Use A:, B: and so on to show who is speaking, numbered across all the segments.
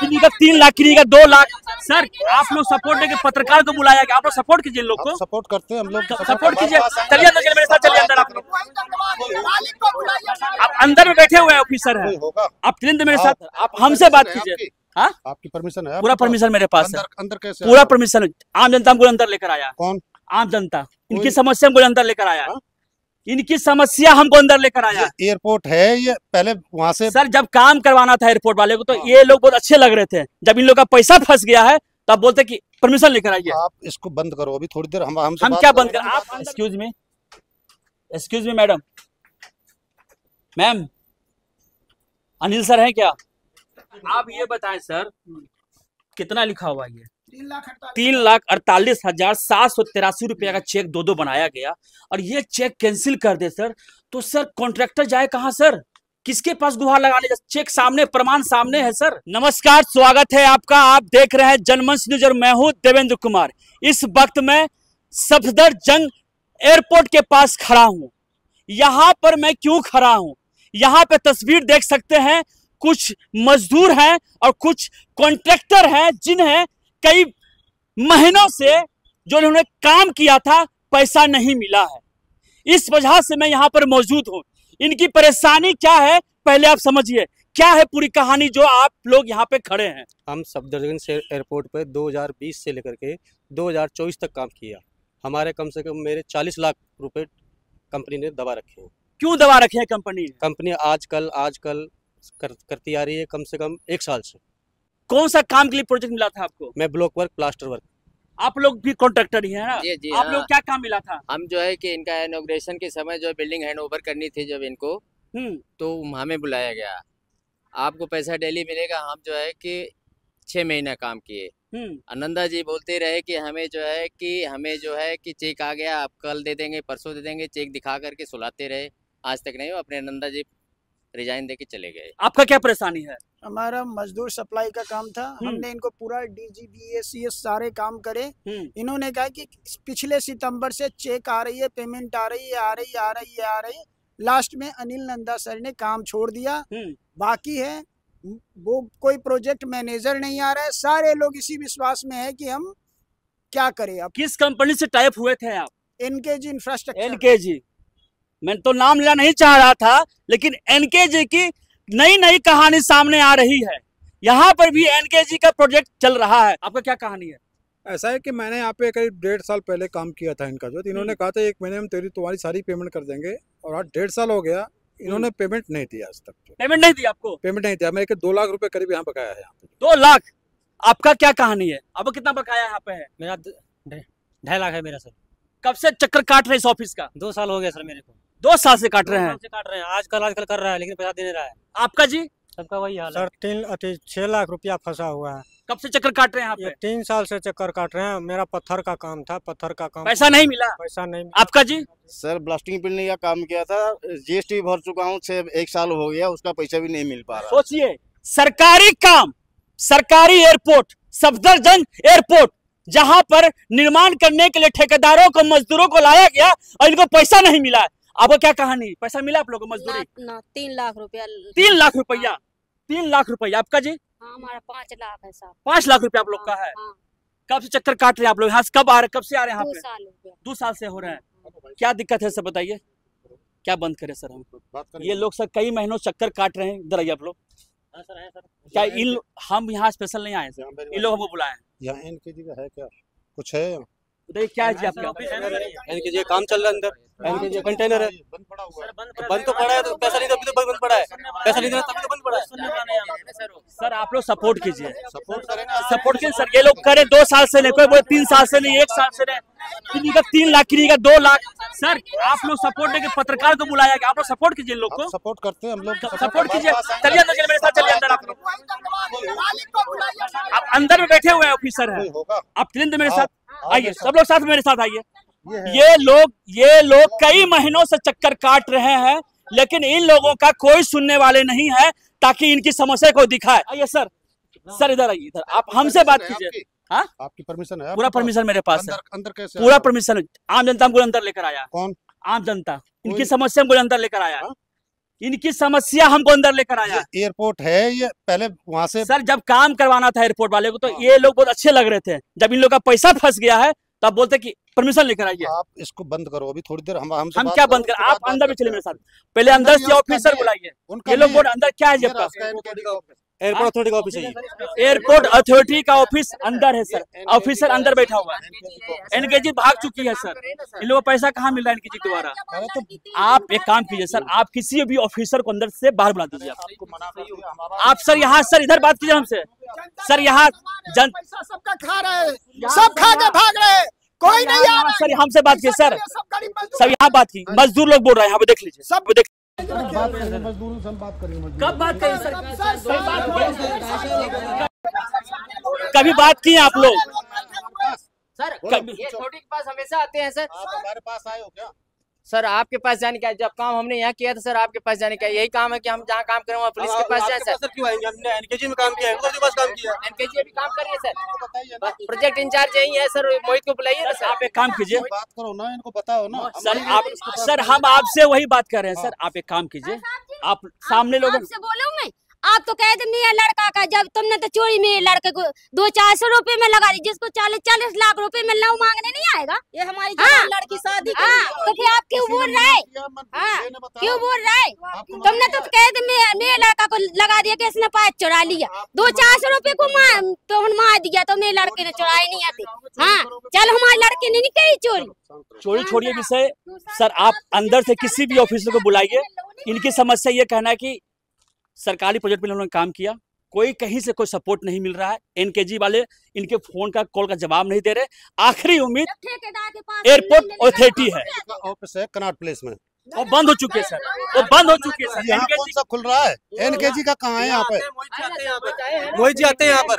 A: किन्हीं का 3 लाख, किन्हीं का 2 लाख। सर आप लोग सपोर्ट देके पत्रकार को बुलाया गया, आप लोग सपोर्ट कीजिए लोग को।
B: सपोर्ट करते हैं हम लोग,
A: सपोर्ट कीजिए। चलिए अंदर, मेरे साथ चलिए अंदर। आप लोग आप अंदर में बैठे हुए हैं, ऑफिसर है, आप चलिए मेरे साथ, आप हमसे बात कीजिए। हाँ, आपकी
B: परमिशन है?
A: पूरा परमिशन मेरे पास है।
B: अंदर कैसे?
A: पूरा परमिशन। आम जनता हमको अंदर लेकर आया।
B: कौन?
A: आम जनता, इनकी समस्या हमको अंदर लेकर आया। इनकी समस्या हमको अंदर लेकर आया।
B: एयरपोर्ट है ये, पहले वहाँ से
A: सर जब काम करवाना था एयरपोर्ट वाले को तो ये लोग बहुत अच्छे लग रहे थे। जब इन लोग का पैसा फंस गया है तो आप बोलते कि परमिशन लेकर आइए।
B: आप इसको बंद करो अभी थोड़ी देर, हम
A: क्या बंद करें? आप excuse me madam, ma'am Anil sir है क्या? आप ये बताएं सर, कितना लिखा हुआ ये? 3,48,783 रुपया का चेक दो बनाया गया और ये चेक कैंसिल कर दे सर तो सर कॉन्ट्रैक्टर जाए कहां सर? किसके पास गुहार लगाने? चेक सामने, प्रमाण सामने है सर। नमस्कार, स्वागत है आपका। आप देख रहे हैं जनमंच न्यूज और मैं हूं देवेंद्र कुमार। इस वक्त मैं सफदरजंग एयरपोर्ट के पास खड़ा हूं। यहां पर मैं क्यों खड़ा हूं? यहां पे तस्वीर देख सकते हैं, कुछ मजदूर हैं और कुछ कॉन्ट्रैक्टर हैं जिन्हें कई महीनों से जो उन्होंने काम किया था पैसा नहीं मिला है। इस वजह से मैं यहाँ पर मौजूद हूँ। इनकी परेशानी क्या है पहले आप समझिए, क्या है पूरी कहानी जो आप लोग यहाँ पे खड़े हैं।
C: हम सफदरजंग एयरपोर्ट पे 2020 से लेकर के 2024 तक काम किया। हमारे कम से कम मेरे 40 लाख रुपए कंपनी ने दबा रखे हैं।
A: क्यों दबा रखे हैं कंपनी?
C: कंपनी आजकल करती आ रही है कम से कम 1 साल से।
A: कौन सा काम के लिए प्रोजेक्ट मिला था आपको?
C: मैं ब्लॉक वर्क, प्लास्टर वर्क।
A: आप लोग भी कॉन्ट्रैक्टर ही हैं ना?
D: जी,
A: आप लोग क्या काम मिला था?
D: हम जो है कि इनका इनॉग्रेशन के समय जो बिल्डिंग हैंड ओवर करनी थी जब इनको, तो हमें बुलाया गया। आपको पैसा डेली मिलेगा। हम जो है कि 6 महीना काम किए। आनंदा जी बोलते रहे कि हमें जो है कि चेक आ गया, आप कल दे देंगे, परसों दे देंगे, चेक दिखा करके सुलाते रहे। आज तक नहीं, अपने आनंदा जी रिजाइन देके चले गए।
A: आपका क्या परेशानी है?
E: हमारा मजदूर सप्लाई का काम था। हमने इनको पूरा DGBA सारे काम करे। इन्होंने कहा कि पिछले सितंबर से चेक आ रही है, पेमेंट आ रही है। लास्ट में अनिल नंदा सर ने काम छोड़ दिया। बाकी है वो कोई प्रोजेक्ट मैनेजर नहीं आ रहा है। सारे लोग इसी विश्वास में है कि हम क्या करें। अब
A: किस कंपनी से टाइप हुए थे आप?
E: NKG infrastructure.
A: NKG, मैं तो नाम लेना नहीं चाह रहा था, लेकिन NKG की नई कहानी सामने आ रही है। यहाँ पर भी NKG का प्रोजेक्ट चल रहा है। आपका क्या कहानी है?
F: ऐसा है कि मैंने यहाँ पे करीब 1.5 साल पहले काम किया था इनका। जो इन्होंने कहा था 1 महीने में तुम्हारी सारी पेमेंट कर देंगे, और आज 1.5 साल हो गया, इन्होंने पेमेंट नहीं दिया आज तक।
A: पेमेंट नहीं दिया आपको?
F: पेमेंट नहीं दिया। मैं 2 लाख रुपए करीब यहाँ बकाया है।
A: 2 लाख? आपका क्या कहानी है? आपको कितना बकाया यहाँ पे है?
G: मेरा 2.5 लाख है मेरा सर।
A: कब से चक्कर काट रहे इस ऑफिस का?
G: 2 साल हो गया सर मेरे को।
A: 2 साल से काट रहे हैं?
G: आजकल कर रहा है, लेकिन पैसा दे नहीं रहा है।
A: आपका जी?
G: सबका वही हाल है सर। 6 लाख रुपया फंसा हुआ है।
A: कब से चक्कर काट रहे हैं यहाँ पे?
G: 3 साल से चक्कर काट रहे हैं। मेरा पत्थर का काम था,
A: पैसा नहीं मिला?
G: पैसा नहीं।
A: आपका जी?
H: सर ब्लास्टिंग बिल्डिंग का काम किया था, GST भर चुका हूँ, 1 साल हो गया, उसका पैसा भी नहीं मिल पा रहा।
A: सोचिए, सरकारी काम, सरकारी एयरपोर्ट, सफदरजंग एयरपोर्ट, जहाँ पर निर्माण करने के लिए ठेकेदारों को, मजदूरों को लाया गया और इनको पैसा नहीं मिला। आपको क्या कहानी? पैसा मिला आप लोगों को? मजदूरी
I: 3 लाख रुपया।
A: 3 लाख रुपया? 3 लाख रुपया। आपका जी?
I: हाँ, हमारा 5 लाख है साहब।
A: 5 लाख रुपया आप लोग का है। कब से चक्कर काट रहे हैं आप लोग? यहाँ से कब आ रहे, कब से आ रहे हैं यहाँ पे?
I: 2 साल हो गया।
A: 2 साल से हो रहे हैं। क्या दिक्कत है सर बताइए, क्या बंद करें सर हम? ये लोग सर कई महीनों चक्कर काट रहे हैं। इधर आइए आप लोग। क्या हम यहाँ स्पेशल नहीं आए सर, इन लोग हमको बुलाए?
B: यहाँ NKG का है क्या? कुछ है?
A: बताइए क्या है जी आपका?
C: NKG काम चल रहा है अंदर। NKG कंटेनर है, बंद तो पड़ा है, तो पैसा नहीं, तभी तो बंद पड़ा है। पैसा नहीं देना तभी तो बंद पड़ा है।
A: सर आप लोग सपोर्ट कीजिए,
B: सपोर्ट करें ना,
A: सपोर्ट कीजिए सर। ये लोग करें 2 साल से नहीं, कोई बोले 3 साल से नहीं, 1 साल से नहीं, किन्हीं का 3 लाख, किन्हीं का 2 लाख। सर आप लोग सपोर्ट देके पत्रकार को बुलाया गया, आप लोग सपोर्ट कीजिए लोग को।
B: सपोर्ट करते हैं हम लोग,
A: सपोर्ट कीजिए। चलिए अंदर, मेरे साथ चलिए अंदर। आप लोग आप अंदर में बैठे हुए हैं, ऑफिसर है, आप चलिए मेरे साथ आइए, सब लोग साथ में मेरे साथ आइए। ये लोग कई महीनों से चक्कर काट रहे हैं, लेकिन इन लोगों का कोई सुनने वाले नहीं है ताकि इनकी समस्या को दिखाए। आइए सर, सर इधर आइए, इधर आप हमसे बात कीजिए। हाँ,
B: आपकी परमिशन है?
A: पूरा परमिशन मेरे पास है।
B: अंदर कैसे?
A: पूरा परमिशन। आम जनता हमको अंदर लेकर आया।
B: कौन?
A: आम जनता, इनकी समस्या हमको अंदर लेकर आया। इनकी समस्या हमको अंदर लेकर आया।
B: एयरपोर्ट है ये, पहले वहाँ से
A: सर जब काम करवाना था एयरपोर्ट वाले को तो ये लोग बहुत अच्छे लग रहे थे, जब इन लोग का पैसा फंस गया है तब बोलते कि परमिशन लेकर आइए।
B: आप इसको बंद करो अभी थोड़ी देर, हम
A: क्या बंद कर, आप अंदर में चले मेरे साथ, पहले अंदर से ऑफिसर बुलाइए। ये लोग बोल अंदर क्या है जब
C: एयरपोर्ट अथॉरिटी का ऑफिस है,
A: एयरपोर्ट अथॉरिटी का ऑफिस अंदर है सर, ऑफिसर अंदर बैठा हुआ है। एनकेजी भाग चुकी है सर, इन लोगों को पैसा कहाँ मिल रहा है एनकेजी द्वारा। आप एक काम कीजिए सर, आप किसी भी ऑफिसर को अंदर से बाहर बुला दीजिए। आप सर यहाँ सर इधर बात कीजिए हमसे, सर यहाँ
E: सबका खा रहे, सब खा के भाग रहे, कोई नहीं आ रहा।
A: सर हमसे बात कीजिए सर, सब यहाँ बात की, मजदूर लोग बोल रहे हैं, यहाँ पे देख लीजिए, सब देख
B: मजदूरों से हम बात करेंगे।
A: कब बात करें सर, कभी बात की आप लोग?
D: सर ये छोटी के पास हमेशा आते हैं सर।
B: आप हमारे पास आए हो क्या?
D: सर आपके पास जाने का, जब काम हमने यहाँ किया था सर आपके पास जाने का यही काम है कि हम जहाँ काम करें वहाँ पुलिस के पास जाए सर।
C: क्यों आएंगे? हमने एनकेजी में काम किया है, उनके पास काम किया है।
D: एनकेजी अभी काम कर रही है सर, प्रोजेक्ट इंचार्ज यही है सर, मोहित को बुलाइए ना सर।
A: आप एक काम कीजिए,
B: बात करो ना, इनको बताओ ना
A: सर आप, सर हम आपसे वही बात कर रहे हैं सर। आप एक काम कीजिए, आप सामने लोगों
I: से बोलो मैं, आप तो कहे थे मेरा लड़का का, जब तुमने तो चोरी मेरे लड़के को 200-400 रुपए में लगा दी, जिसको 40-40 लाख रुपए में लव मांगने नहीं आएगा। ये हमारी लड़की शादी तो फिर आप क्यों बोल रहे? क्यों बोल रहे? तुमने तो कहे थे मेरे लड़का को लगा दिया कि इसने पाइप चुरा लिया, 200-400 रुपए को तो मार दिया, तो मेरे लड़के ने चुराई नहीं आती। हाँ चल हमारे लड़के ने नहीं कही चोरी
A: छोड़िए विषय सर, आप अंदर से किसी भी ऑफिसर को बुलाइए। इनकी समस्या ये कहना है कि सरकारी प्रोजेक्ट में उन्होंने काम किया, कोई कहीं से कोई सपोर्ट नहीं मिल रहा है, एनकेजी वाले इनके फोन का कॉल का जवाब नहीं दे रहे। आखिरी उम्मीद एयरपोर्ट अथॉरिटी है,
B: ऑफिस है कनॉट प्लेस में,
A: वो बंद हो चुके हैं सर, वो बंद हो चुके हैं सर।
B: यहाँ कौन सा खुल रहा है? एनकेजी का कहाँ है? यहाँ पे
C: मोहित जी आते हैं यहाँ पर,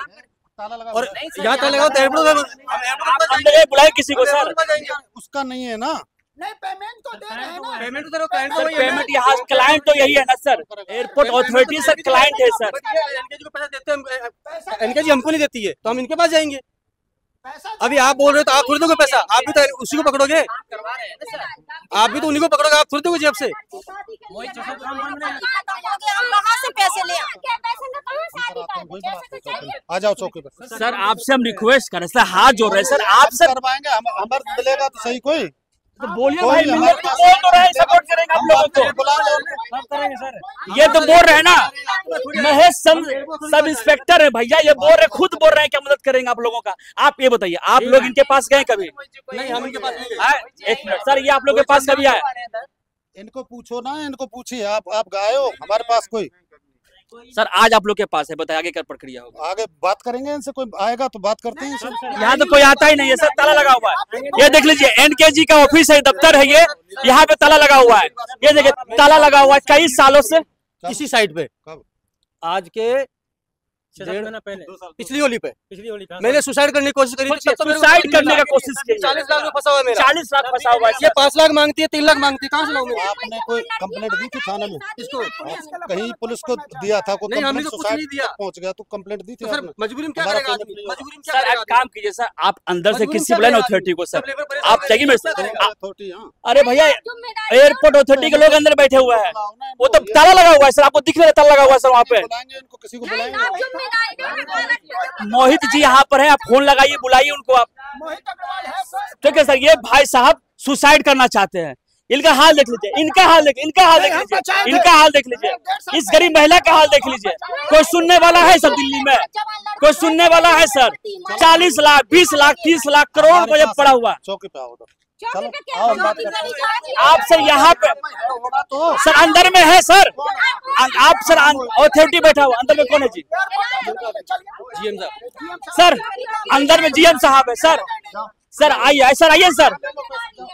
C: और यहाँ ताला लगाओ तो एयरपोर्ट
A: बुलाए किसी को सर,
B: उसका नहीं है ना,
E: नहीं पेमेंट तो दे रहे हैं ना,
C: पेमेंट तो
A: पेमेंट यहाँ क्लाइंट तो यही है ना sir, airport authority sir client है सर।
C: एनकेजी को पैसा देते हैं, एनकेजी हमको नहीं देती है तो हम इनके पास जाएंगे। अभी आप बोल रहे हो तो आप थोड़ी दोगे पैसा, आप भी तो उसी को पकड़ोगे, आप भी तो उन्हीं को पकड़ोगे, आप थोड़ी दोगे जेब से।
B: आ जाओ चौकी पर
A: सर आपसे हम रिक्वेस्ट कर रहे हैं सर, हाथ जोड़ रहे हैं सर, आप सर
B: करवाएंगे, हमारे मिलेगा तो सही कोई
A: तो बोलिए भाई, मिलने तो बोल तो रहे हैं, सपोर्ट करेंगे आप लोगों को। ये तो बोल रहे हैं ना, महेश सब इंस्पेक्टर है भैया, ये बोल रहे, खुद बोल रहे हैं क्या मदद करेंगे आप लोगों का। आप ये बताइए, आप लोग इनके पास गए कभी?
C: नहीं हम इनके पास नहीं गए।
A: एक मिनट सर, ये आप लोग के पास कभी आए?
B: इनको पूछो ना, इनको पूछिए, आप गए हो हमारे पास कोई?
A: सर आज आप लोग के पास है, बताइए आगे क्या प्रक्रिया होगा?
B: आगे बात करेंगे इनसे, कोई आएगा तो बात करते हैं।
A: यहाँ तो कोई आता ही नहीं है सर, ताला लगा हुआ है। ये देख लीजिए एनकेजी का ऑफिस है, दफ्तर है, ये यहाँ पे ताला लगा हुआ है, ये देखिए ताला लगा हुआ है कई सालों से
C: इसी साइड पे। आज के
G: 6 महीना पहले,
C: पिछली होली पे मैंने सुसाइड करने की कोशिश करी थी,
A: सुसाइड करने का कोशिश की।
C: 40 लाख में फंसा हुआ है मेरा,
A: 40 लाख फंसा हुआ है,
C: ये 5 लाख मांगती है, 3 लाख मांगती है, कहाँ से लाऊं मैं?
B: आपने कोई कंप्लेंट दी थी थाने में?
C: इसको
B: कहीं पुलिस को दिया था? कोई
C: नहीं, हमने
B: कंप्लेंट
C: तो कुछ नहीं दिया।
B: पहुंच गया तो कंप्लेंट दी थी
C: तो सर
B: आपने?
C: मजबूरी में क्या करेगा आदमी? मजबूरी में क्या
A: सर
C: करेगा
A: एक काम कीजिए सर, आप अंदर से किसी बुलाए ना अथॉरिटी को सर, आप जाइए मेरे साथ।
B: अथॉरिटी, हाँ।
A: अरे भैया एयरपोर्ट अथॉरिटी के लोग अंदर बैठे हुए हैं, वो तो ताला लगा हुआ है सर, आपको दिख रहा है ताला लगा हुआ है सर वहाँ पे।
B: बुलाएंगे इनको, किसी को बुलाएंगे।
A: मोहित जी यहाँ पर है, आप फोन लगाइए, बुलाइए उनको आप। ठीक है सर, ये भाई साहब सुसाइड करना चाहते हैं, इनका हाल देख लीजिए, इनका हाल देख लीजिए, इनका हाल देख लीजिए, इस गरीब महिला का हाल देख लीजिए। कोई सुनने वाला है सर दिल्ली में? कोई सुनने वाला है सर? 40 लाख 20 लाख 30 लाख करोड़ रुपए पड़ा हुआ।
B: चौकी पे आओ, चलो आओ हम बात करते हैं।
A: आप सर यहाँ पे सर अंदर में है सर, आप सर अथॉरिटी बैठा हुआ, अंदर में कौन है जी?
C: जीएम साहब,
A: सर अंदर में जीएम साहब है सर। सर आइए सर, आइए सर,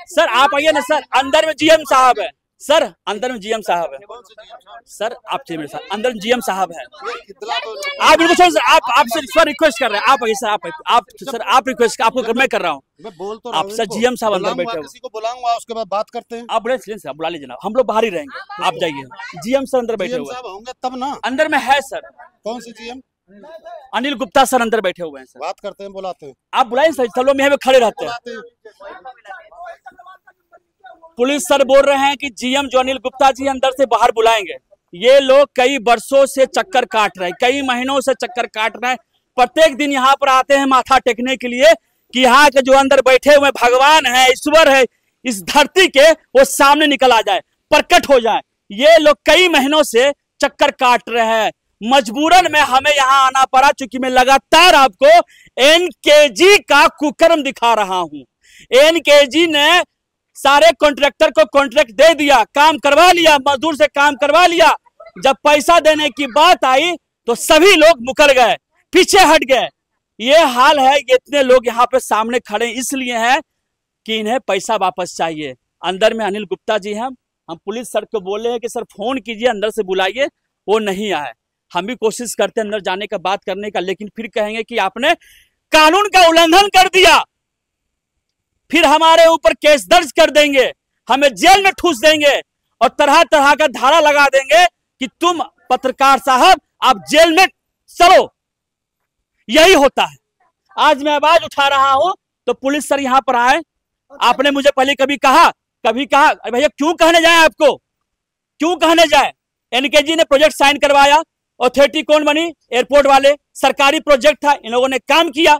A: सर आप आइए ना सर, अंदर में जीएम साहब है सर, अंदर में जीएम साहब है सर, आप मेरे साथ, अंदर जीएम साहब है। आप बिल्कुल सर, आप सर रिक्वेस्ट कर रहे हैं, आप आइए सर, आप सर आप रिक्वेस्ट आपको मैं कर रहा हूँ,
B: मैं बोल तो
A: आप सर जीएम साहब अंदर बैठे हुए,
B: किसी को बुलाऊंगा उसके बाद बात करते हैं।
A: आप बुला लीजिए ना, हम लोग बाहर ही रहेंगे, आप जाइए। जीएम सर अंदर बैठे हुए
B: होंगे तब ना,
A: अंदर में है सर।
B: कौन सी जीएम?
A: अनिल गुप्ता सर अंदर बैठे हुए हैं सर,
B: बात करते हैं, बुलाते हैं।
A: आप बुलाएं सर, सब लोग यहाँ पे खड़े रहते हैं। पुलिस सर बोल रहे हैं कि जीएम जो अनिल गुप्ता जी अंदर से बाहर बुलाएंगे। ये लोग कई वर्षों से चक्कर काट रहे हैं, कई महीनों से चक्कर काट रहे हैं। प्रत्येक दिन यहाँ पर आते हैं माथा टेकने के लिए कि यहाँ के जो अंदर बैठे हुए भगवान है, ईश्वर है इस धरती के, वो सामने निकल आ जाए, प्रकट हो जाए। ये लोग कई महीनों से चक्कर काट रहे हैं। मजबूरन में हमें यहाँ आना पड़ा, क्योंकि मैं लगातार आपको एनकेजी का कुकर्म दिखा रहा हूँ। एनकेजी ने सारे कॉन्ट्रैक्टर को कॉन्ट्रैक्ट दे दिया, काम करवा लिया, मजदूर से काम करवा लिया। जब पैसा देने की बात आई तो सभी लोग मुकर गए, पीछे हट गए। ये हाल है। ये इतने लोग यहाँ पे सामने खड़े इसलिए हैं कि इन्हें पैसा वापस चाहिए। अंदर में अनिल गुप्ता जी हैं। हम पुलिस सर को बोले हैं कि सर फोन कीजिए, अंदर से बुलाइए, वो नहीं आए। हम भी कोशिश करते हैं अंदर जाने का, बात करने का, लेकिन फिर कहेंगे कि आपने कानून का उल्लंघन कर दिया, फिर हमारे ऊपर केस दर्ज कर देंगे, हमें जेल में ठूस देंगे और तरह तरह का धारा लगा देंगे कि तुम पत्रकार साहब आप जेल में चलो। यही होता है। आज मैं आवाज उठा रहा हूं तो पुलिस सर यहां पर आए। आपने मुझे पहले कभी कहा अरे भैया क्यों कहने जाए, आपको क्यों कहने जाए? एनकेजी ने प्रोजेक्ट साइन करवाया, अथॉरिटी कौन बनी? एयरपोर्ट वाले। सरकारी प्रोजेक्ट था, इन लोगों ने काम किया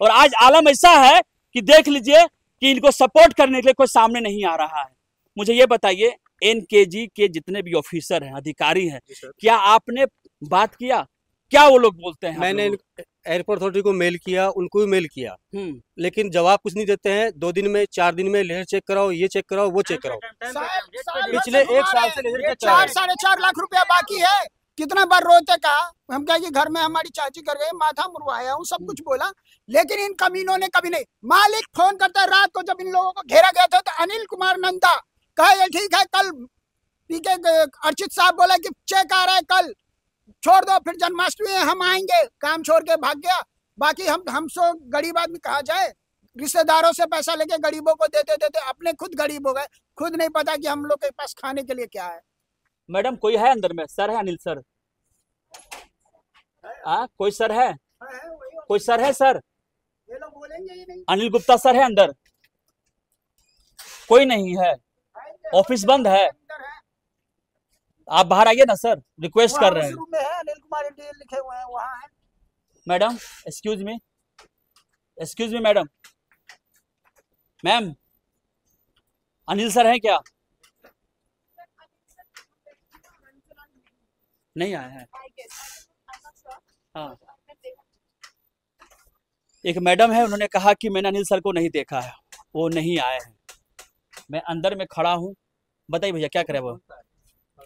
A: और आज आलम ऐसा है कि देख लीजिए कि इनको सपोर्ट करने के लिए कोई सामने नहीं आ रहा है। मुझे ये बताइए, एनकेजी के जितने भी ऑफिसर हैं, अधिकारी हैं, क्या आपने बात किया? क्या वो लोग बोलते हैं?
C: मैंने एयरपोर्ट अथॉरिटी को मेल किया, उनको भी मेल किया, लेकिन जवाब कुछ नहीं देते हैं। 2 दिन में 4 दिन में लेजर चेक कराओ, ये चेक कराओ, वो चेक कराओ। पिछले 1 साल से लेजर चेक
E: 4-4.5 लाख रुपया बाकी है। कितना बार रोते कहा, हम क्या कि घर में हमारी चाची कर गई, माथा मुरवाया हूँ, सब कुछ बोला, लेकिन इन कमीनों ने कभी नहीं। मालिक फोन करता है रात को, जब इन लोगों को घेरा गया था तो अनिल कुमार नंदा कहे ठीक है, कल पीके अर्चित साहब बोला कि चेक आ रहा है, कल छोड़ दो, फिर जन्माष्टमी है हम आएंगे, काम छोड़ के भाग गया। बाकी हम सो गरीब आदमी कहा जाए, रिश्तेदारों से पैसा लेके गरीबों को देते देते अपने खुद गरीब हो गए, खुद नहीं पता कि हम लोग के पास खाने के लिए क्या है।
A: मैडम कोई है अंदर में? सर है अनिल सर? कोई सर है? कोई सर है? सर
E: ये लोग बोलेंगे ही नहीं।
A: अनिल गुप्ता सर है अंदर? कोई नहीं है, ऑफिस बंद है। आप बाहर आइए ना सर, रिक्वेस्ट कर रहे हैं।
E: में है, अनिल कुमार इंटीरियर लिखे हुए हैं, वहाँ है।
A: Madam excuse me madam, ma'am Anil sir हैं क्या? नहीं आए हैं। हाँ, एक मैडम है, उन्होंने कहा कि मैंने अनिल सर को नहीं देखा है, वो नहीं आए हैं। मैं अंदर में खड़ा हूँ। बताइए भैया क्या करे? वो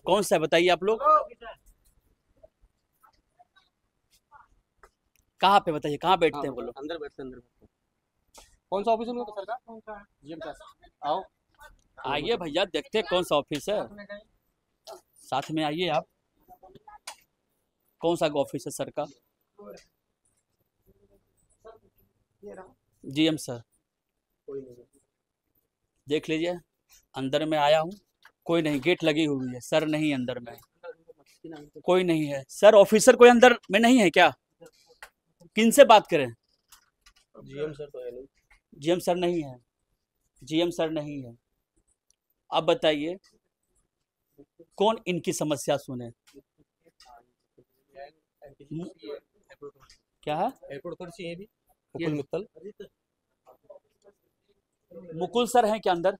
A: कौन सा है बताइए आप लोग? कहाँ पे बताइए, कहाँ बैठते हैं वो लोग?
C: अंदर बैठते हैं, अंदर बैठते हैं। कौन सा ऑफिस है सर का? जीएम साहब आओ,
A: आइए भैया, देखते हैं कौन सा ऑफिस है। साथ में आइए आप। कौन सा ऑफिस है सर का? जीएम सर, देख लीजिए, अंदर में आया हूँ, कोई नहीं, गेट लगी हुई है, सर नहीं अंदर में, कोई नहीं है। सर ऑफिसर कोई अंदर में नहीं है क्या? किन से बात करें?
C: जीएम सर तो है नहीं।
A: जीएम सर नहीं है, जीएम सर नहीं है। अब बताइए कौन इनकी समस्या सुने? क्या है?
C: एयरपोर्ट अथॉरिटी है भी, मुकुल मित्तल।
A: मुकुल सर हैं क्या अंदर?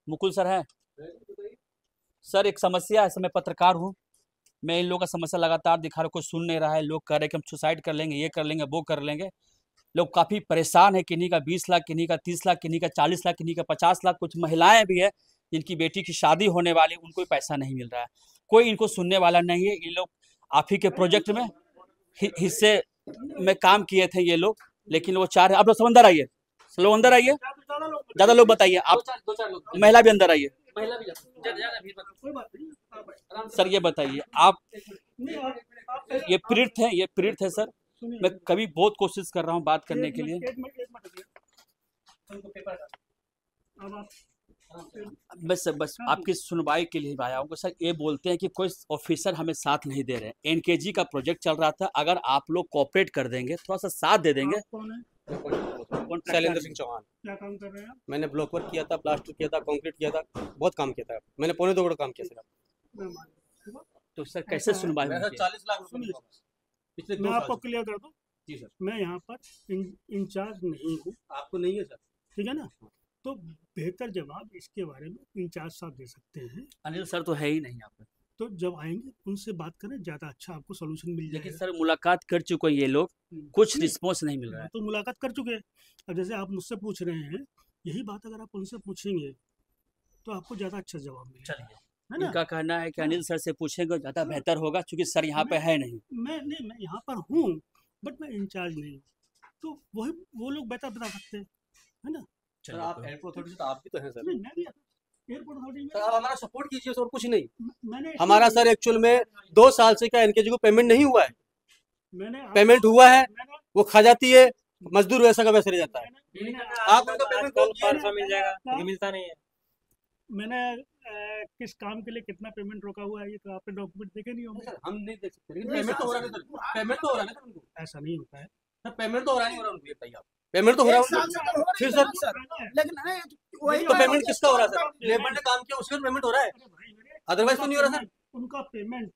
A: मुकुल सर हैं? सर एक समस्या है, मैं पत्रकार हूँ, मैं इन लोगों का समस्या लगातार दिखा रहा हूँ, कोई सुन नहीं रहा है। लोग कह रहे हैं कि हम सुसाइड कर लेंगे, ये कर लेंगे, वो कर लेंगे। लोग काफ़ी परेशान है, किन्हीं का 20 लाख, किन्हीं का 30 लाख, किन्हीं का 40 लाख, किन्हीं का 50 लाख। कुछ महिलाएं भी है जिनकी बेटी की शादी होने वाली, उनको भी पैसा नहीं मिल रहा है, कोई इनको सुनने वाला नहीं है। ये लोग आप ही के प्रोजेक्ट में हिस्से में काम किए थे ये लोग, लेकिन वो चाह रहे। आप लोग सब अंदर आइए, लोग अंदर आइए, ज़्यादा लोग बताइए, आप महिला भी अंदर आइए। सर ये बताइए, आप ये पीड़ित हैं, ये पीड़ित है सर? मैं कभी बहुत कोशिश कर रहा हूँ बात करने के लिए। बस आपकी सुनवाई के लिए आया हूँ। सर ये बोलते हैं कि कोई ऑफिसर हमें साथ नहीं दे रहे हैं। एनकेजी का प्रोजेक्ट चल रहा था, अगर आप लोग कोऑपरेट कर देंगे, थोड़ा सा साथ दे देंगे।
C: शैलेंद्र सिंह चौहान।
E: क्या काम कर रहे हैं आप?
C: मैंने ब्लॉक वर्क किया था, प्लास्टर किया था, कंक्रीट किया था, बहुत काम किया था। मैंने 2.25 करोड़ काम किया सर।
A: तो सर कैसे सुनवाई
C: मेरा
A: हुई?
C: 40 लाख रुपए पिछले 2
E: मैं
C: साल
E: आपको
C: से।
E: क्लियर कर दूं,
C: जी सर।
E: मैं यहाँ पर इंचार्ज नहीं हूँ,
C: आपको नहीं है सर?
E: ठीक है ना? तो बेहतर जवाब इसके बारे में इंचार्ज साहब दे सकते हैं।
A: अनिल सर तो है ही नहीं यहाँ पर।
E: तो जब आएंगे उनसे बात करें, ज्यादा अच्छा आपको सोल्यूशन मिल
A: लेकिन
E: जाएगा।
A: सर मुलाकात कर चुके हैं ये लोग, कुछ रिस्पॉन्स नहीं मिल रहा है।
E: तो मुलाकात कर चुके हैं। अब जैसे आप मुझसे पूछ रहे हैं, यही बात अगर आप उनसे पूछेंगे तो आपको ज्यादा अच्छा जवाब मिलेगा,
A: चलिए,
E: है ना?
A: इनका कहना है कि अनिल सर से पूछेंगे ज्यादा बेहतर होगा, क्योंकि सर यहाँ पे है नहीं।
E: मैं यहाँ पर हूँ, बट मैं इंचार्ज नहीं हूँ, तो वही वो लोग बेहतर बता सकते हैं, है ना?
C: सर आप एयरपोर्ट अथॉरिटी से तो आप भी तो हैं सर।
E: नहीं, मैं भी एयरपोर्ट अथॉरिटी
C: सर आप हमारा सपोर्ट कीजिए सर, और कुछ नहीं।
E: मैंने
C: हमारा सर एक्चुअल में 2 साल से क्या एनकेजी को पेमेंट नहीं हुआ है।
E: मैंने
C: पेमेंट हुआ है, वो खा जाती है, मजदूर वैसा का वैसे रह जाता है। आप उनका पेमेंट
G: परसों मिल जाएगा, मिलता नहीं है।
E: मैंने किस काम के लिए कितना पेमेंट रोका हुआ है ये तो आपने डॉक्यूमेंट देखे नहीं होंगे।
C: सर हम नहीं देख सकते, लेकिन पेमेंट तो हो रहा है सर। पेमेंट तो हो रहा है ना सर उनको।
E: ऐसा नहीं होता है
C: सर पेमेंट तो हो रहा नहीं हो रहा उनको, ये बताइए आप। पेमेंट तो हो रहा है फिर सर।
E: लेकिन वही
C: तो पेमेंट किसका हो रहा है सर? लेबर ने काम किया उसका पेमेंट हो रहा है, अदरवाइज तो नहीं हो रहा सर।
E: उनका पेमेंट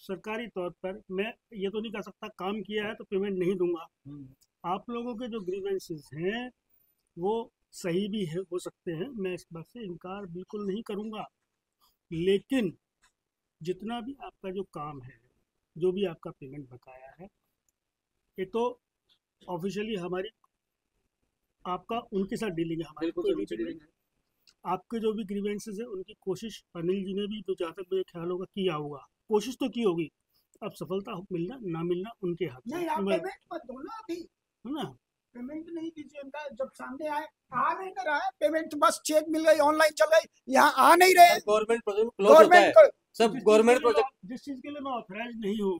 E: सरकारी तौर पर, मैं ये तो नहीं कह सकता काम किया है तो पेमेंट नहीं दूंगा। आप लोगों के जो ग्रीवेंसेस हैं वो सही भी है, हो सकते हैं, मैं इस बात से इनकार बिल्कुल नहीं करूंगा, लेकिन जितना भी आपका जो काम है, जो भी आपका पेमेंट बकाया है, ये तो ऑफिशियली हमारी आपका उनके साथ डीलिंग है, हमारी कोई भी डीलिंग है। आपके जो भी ग्रीवेंसेस है उनकी कोशिश अनिल जी ने भी, तो जहाँ तक मुझे ख्याल होगा, किया होगा, कोशिश तो की होगी। अब सफलता मिलना ना मिलना उनके हाथ में है ना।
J: पेमेंट नहीं दीजिए उनका, जब सामने आए आ नहीं कर रहा है पेमेंट, बस चेक मिल गई, ऑनलाइन चल गई, यहाँ आ नहीं रहे।
C: गवर्नमेंट प्रोजेक्ट क्लोज होता है सब, गवर्नमेंट प्रोजेक्ट।
E: जिस चीज के लिए मैं ऑथराइज नहीं हूँ,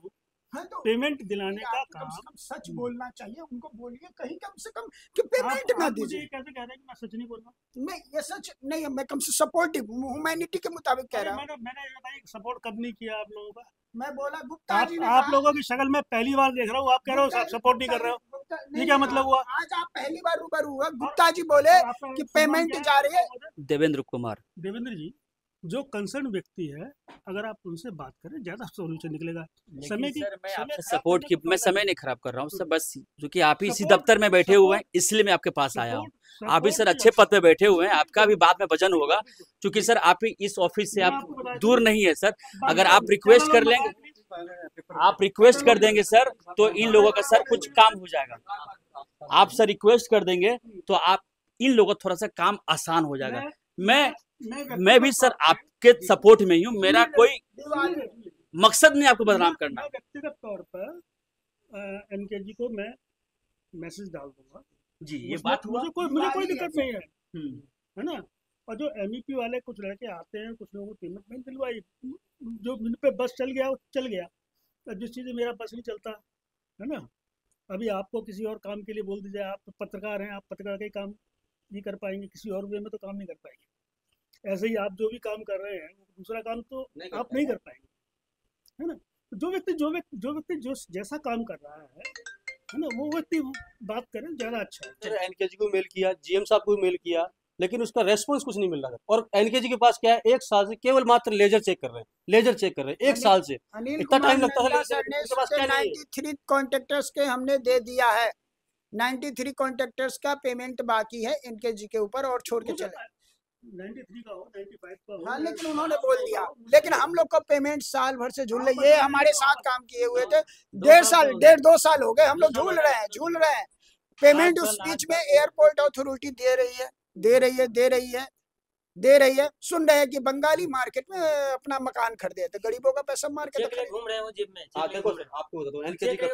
J: तो
E: पेमेंट दिलाने का
J: कम
E: काम,
J: से कम सच बोलना चाहिए, उनको बोलिए कहीं कम से कम कि पेमेंट ना
E: आप मुझे
J: दीजिए।
E: ये कैसे कह रहे हैं कि मैं सच नहीं बोल रहा?
J: मैं ये सच नहीं है, मैं कम से सपोर्टिव ह्यूमैनिटी के मुताबिक कह रहा हूँ।
E: मैंने ये बताइए सपोर्ट कब नहीं किया आप लोगों का?
J: मैं बोला गुप्ता जी ने
E: आप लोगों की शक्ल में पहली बार देख रहा हूँ, आप कह रहे हो आप सपोर्ट नहीं कर रहे हो, ये क्या मतलब हुआ?
J: आज आप पहली बार रूबरू हुआ, गुप्ता जी बोले कि पेमेंट जा रही है।
A: देवेंद्र कुमार।
E: देवेंद्र जी, जो कंसर्न व्यक्ति है, अगर आप उनसे बात करें ज्यादा सोल्यूशन निकलेगा। समय की
A: सर मैं आपसे सपोर्ट की, मैं समय नहीं खराब कर रहा हूँ सर, बस क्योंकि आप ही इसी दफ्तर में बैठे हुए हैं इसलिए मैं आपके पास आया हूँ। आप भी सर अच्छे पद पे बैठे हुए हैं, आपका भी बाद में वजन होगा, क्योंकि सर आप ही इस ऑफिस से आप दूर नहीं है सर। अगर आप रिक्वेस्ट कर लेंगे, आप रिक्वेस्ट कर देंगे सर, तो इन लोगों का सर कुछ काम हो जाएगा। आप सर रिक्वेस्ट कर देंगे तो आप इन लोगों का थोड़ा सा काम आसान हो जाएगा। मैं भी सर आपके सपोर्ट में ही हूँ, मेरा कोई मकसद नहीं आपको बदनाम करना।
E: मैं व्यक्तिगत तौर पर एनकेजी को मैं मैसेज डाल दूंगा
A: जी, ये बात हुआ,
E: मुझे कोई दिक्कत नहीं है ना। और जो एमईपी वाले कुछ लड़के आते हैं, कुछ लोगों को पेमेंट नहीं दिलवाई, जो जिन पे बस चल गया वो चल गया, जिस चीज़ में मेरा बस नहीं चलता है ना। अभी आपको किसी और काम के लिए बोल दीजिए, आप पत्रकार हैं, आप पत्रकार का काम नहीं कर पाएंगे, किसी और वे में तो काम नहीं कर पाएंगे। ऐसे ही आप जो भी काम कर रहे हैं दूसरा काम तो आप नहीं कर पाएंगे, है ना। जो व्यक्ति जो जैसा काम कर रहा है ना, वो व्यक्ति बात करें, ज्यादा अच्छा है।
C: एनकेजी को मेल किया, जीएम साहब को मेल किया, लेकिन उसका रेस्पॉन्स कुछ नहीं मिल रहा है। और एनकेजी के पास क्या है, 1 साल से केवल मात्र लेजर चेक कर रहे हैं, लेजर चेक कर रहे हैं 1 साल से। इतना टाइम लगता है,
J: 93 कॉन्ट्रैक्टर्स के हमने दे दिया है, 93 कॉन्ट्रैक्टर्स का पेमेंट बाकी है एनकेजी के ऊपर, और छोड़ के चले
E: 93 का हो, 95 का हो।
J: हाँ, लेकिन उन्होंने बोल दिया, लेकिन हम लोग का पेमेंट साल भर से झूल रही है। ये हमारे साथ काम किए हुए थे, 1.5 साल हो गए हम लोग झूल रहे हैं। पेमेंट उस बीच में एयरपोर्ट अथॉरिटी दे रही है। सुन रहे हैं कि बंगाली मार्केट में अपना मकान खरीदे थे, गरीबों का पैसा मार के
G: घूम रहे हो जेब में।
C: देखो आपको बता दूं, एनकेजी का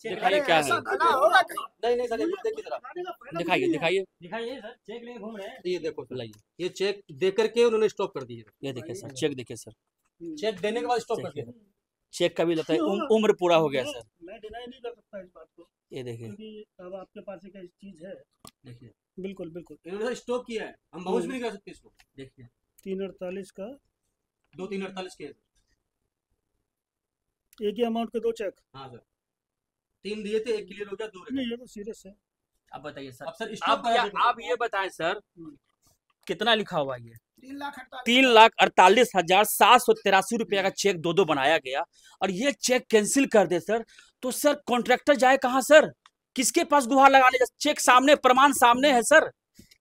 A: दिखाइए क्या है,
J: होगा कहीं।
C: नहीं सर, देखिए जरा,
A: दिखाइए
G: सर, चेक लेके घूम रहे हैं।
C: ये देखो सर, ये चेक दे करके उन्होंने स्टॉप कर दिए।
A: ये देखिए सर, चेक देखिए सर,
C: चेक देने के बाद स्टॉप कर दिया।
A: चेक का भी लगता है उम्र पूरा हो गया सर।
E: मैं डिनाई नहीं कर सकता इस बात को,
A: ये देखिए,
E: क्योंकि अब आपके पास एक ऐसी चीज है।
A: देखिए
E: बिल्कुल
C: इन्होंने स्टॉप किया है, हम बाउंस भी नहीं कर सकते इसको।
A: देखिए
E: 348 का
C: 2-3-48 के
E: एक ही अमाउंट के 2 चेक।
C: हाँ सर, 3 दिए थे, 1 क्लियर हो गया, 2
E: नहीं, ये तो सीरियस है।
A: अब बताइए सर,
C: अब सर
A: आप ये बताएं सर, कितना लिखा हुआ ये?
J: 3,48,783
A: रुपया का चेक दो बनाया गया, और ये चेक कैंसिल कर दे सर, तो सर कॉन्ट्रैक्टर जाए कहाँ सर? किसके पास गुहार लगाने? चेक सामने, प्रमाण सामने है सर,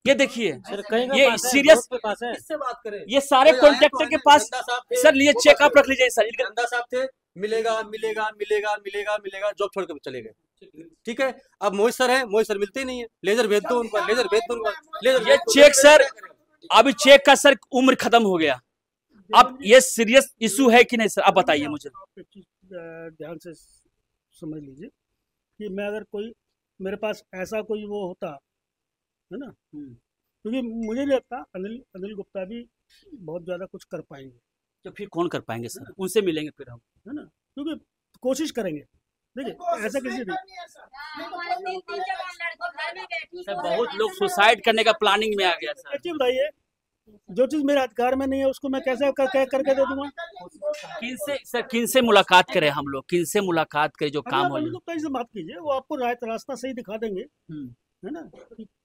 A: ये देखिए, ये सीरियस,
C: इससे बात करें,
A: ये सारे कॉन्ट्रैक्टर के पास सर, लिए चेक आप रख लीजिए सर।
C: गंदा साहब थे, मिलेगा मिलेगा मिलेगा मिलेगा मिलेगा, जॉब छोड़ के चले गए, ठीक है। अब मोहित सर है, मोहित सर मिलते ही नहीं है, लेजर भेज दो उनको, लेजर भेज दो उनको, लेजर।
A: ये चेक सर, अभी चेक का सर उम्र खत्म हो गया, अब ये सीरियस इशू है कि नहीं सर, आप बताइए मुझे।
K: ध्यान से समझ लीजिए कि मैं अगर कोई मेरे पास ऐसा कोई वो होता है ना, क्योंकि मुझे नहीं लगता अनिल गुप्ता भी बहुत ज्यादा कुछ कर पाएंगे।
A: तो फिर कौन कर पाएंगे सर? उनसे मिलेंगे फिर हम,
K: है ना, क्योंकि कोशिश करेंगे। देखिए ऐसा किसी नहीं,
A: सर बहुत लोग सुसाइड करने का प्लानिंग में आ गया सर।
K: अच्छी बताइए, जो चीज मेरे अधिकार में नहीं है उसको मैं कैसे करके दे दूंगा?
A: किनसे मुलाकात करें हम लोग, किनसे मुलाकात करें जो काम हो?
K: गुप्ता से बात कीजिए, वो आपको रास्ता सही दिखा देंगे, है ना,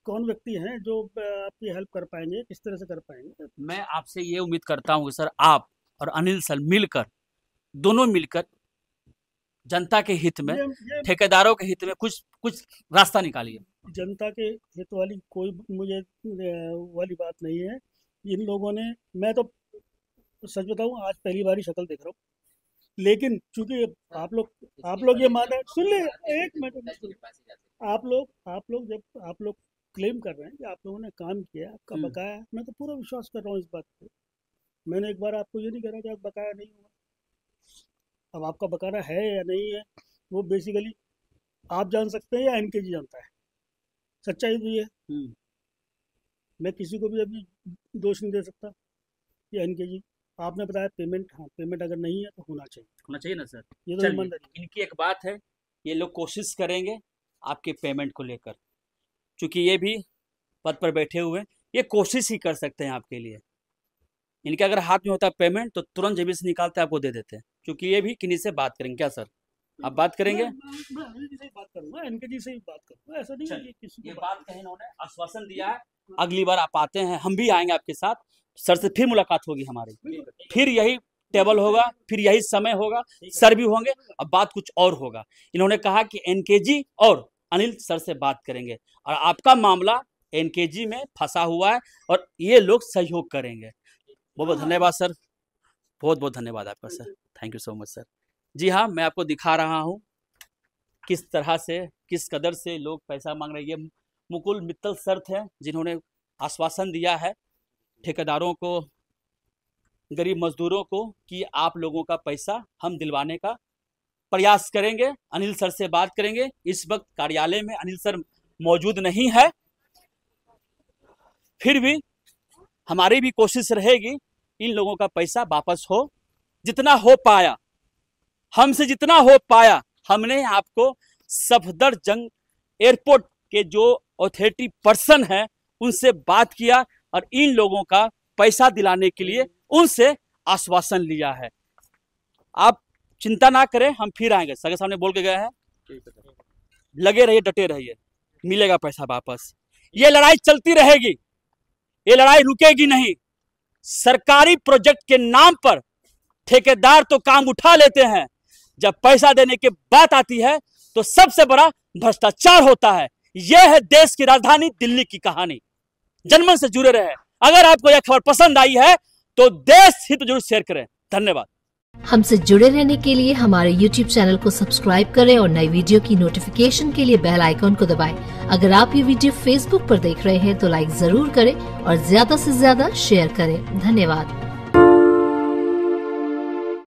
K: कौन व्यक्ति हैं जो आपकी हेल्प कर पाएंगे, किस तरह से कर पाएंगे।
A: मैं आपसे ये उम्मीद करता हूँ सर, आप और अनिल सर मिलकर, दोनों मिलकर जनता के हित में, ठेकेदारों के हित में कुछ रास्ता निकालिए।
K: जनता के हित वाली कोई मुझे वाली बात नहीं है। इन लोगों ने, मैं तो सच बताऊं आज पहली बार ही शक्ल देख रहा हूँ, लेकिन चूंकि आप लोग ये माने, सुन ले एक मिनट, आप लोग जब आप लोग क्लेम कर रहे हैं कि आप लोगों ने काम किया, आपका बकाया, मैं तो पूरा विश्वास कर रहा हूँ इस बात पे। मैंने एक बार आपको ये नहीं कह रहा कि आप बकाया नहीं होगा। अब आपका बकाया है या नहीं है वो बेसिकली आप जान सकते हैं या एनकेजी जानता है। सच्चाई तो ये है, मैं किसी को भी अभी दोष नहीं दे सकता कि एनकेजी। आपने बताया पेमेंट, हाँ पेमेंट अगर नहीं है तो होना चाहिए
A: ना सर।
K: ये तो ईमानदारी।
A: इनकी एक बात है, ये लोग कोशिश करेंगे आपके पेमेंट को लेकर, क्योंकि ये भी पद पर बैठे हुए, ये कोशिश ही कर सकते हैं आपके लिए। इनके अगर हाथ में होता है पेमेंट तो तुरंत जेबी से निकालते आपको दे देते हैं, क्योंकि ये भी किन्हीं से बात करेंगे। क्या सर आप बात करेंगे?
K: मैं एनकेजी से ही बात करूंगा, एनकेजी से ही बात करूंगा, ऐसा नहीं है कि किसी
A: ये बात कहीं इन्होंने आश्वासन दिया है, अगली बार आप आते हैं, हम भी आएंगे आपके साथ, सर से फिर मुलाकात होगी हमारी, फिर यही टेबल होगा, फिर यही समय होगा, सर भी होंगे, अब बात कुछ और होगा। इन्होंने कहा कि एनकेजी और अनिल सर से बात करेंगे, और आपका मामला एनकेजी में फंसा हुआ है और ये लोग सहयोग करेंगे। बहुत बहुत धन्यवाद सर, बहुत बहुत धन्यवाद आपका sir, thank you so much sir. जी हाँ, मैं आपको दिखा रहा हूँ किस तरह से, किस कदर से लोग पैसा मांग रहे हैं। ये मुकुल मित्तल सर थे जिन्होंने आश्वासन दिया है ठेकेदारों को, गरीब मजदूरों को, कि आप लोगों का पैसा हम दिलवाने का प्रयास करेंगे, अनिल सर से बात करेंगे। इस वक्त कार्यालय में अनिल सर मौजूद नहीं है, फिर भी हमारी भी कोशिश रहेगी इन लोगों का पैसा वापस हो, जितना हो पाया, हमसे जितना हो पाया। हमने आपको सफदरजंग एयरपोर्ट के जो अथॉरिटी पर्सन है उनसे बात किया और इन लोगों का पैसा दिलाने के लिए उनसे आश्वासन लिया है। आप चिंता ना करें, हम फिर आएंगे, सगे सामने बोल के गए हैं, लगे रहिए, डटे रहिए, मिलेगा पैसा वापस। ये लड़ाई चलती रहेगी, ये लड़ाई रुकेगी नहीं। सरकारी प्रोजेक्ट के नाम पर ठेकेदार तो काम उठा लेते हैं, जब पैसा देने की बात आती है तो सबसे बड़ा भ्रष्टाचार होता है। यह है देश की राजधानी दिल्ली की कहानी। जनमन से जुड़े रहे। अगर आपको यह खबर पसंद आई है तो देश हित जरूर शेयर करें। धन्यवाद।
L: हमसे जुड़े रहने के लिए हमारे YouTube चैनल को सब्सक्राइब करें और नई वीडियो की नोटिफिकेशन के लिए बेल आइकॉन को दबाएं। अगर आप ये वीडियो Facebook पर देख रहे हैं तो लाइक जरूर करें और ज्यादा से ज्यादा शेयर करें। धन्यवाद।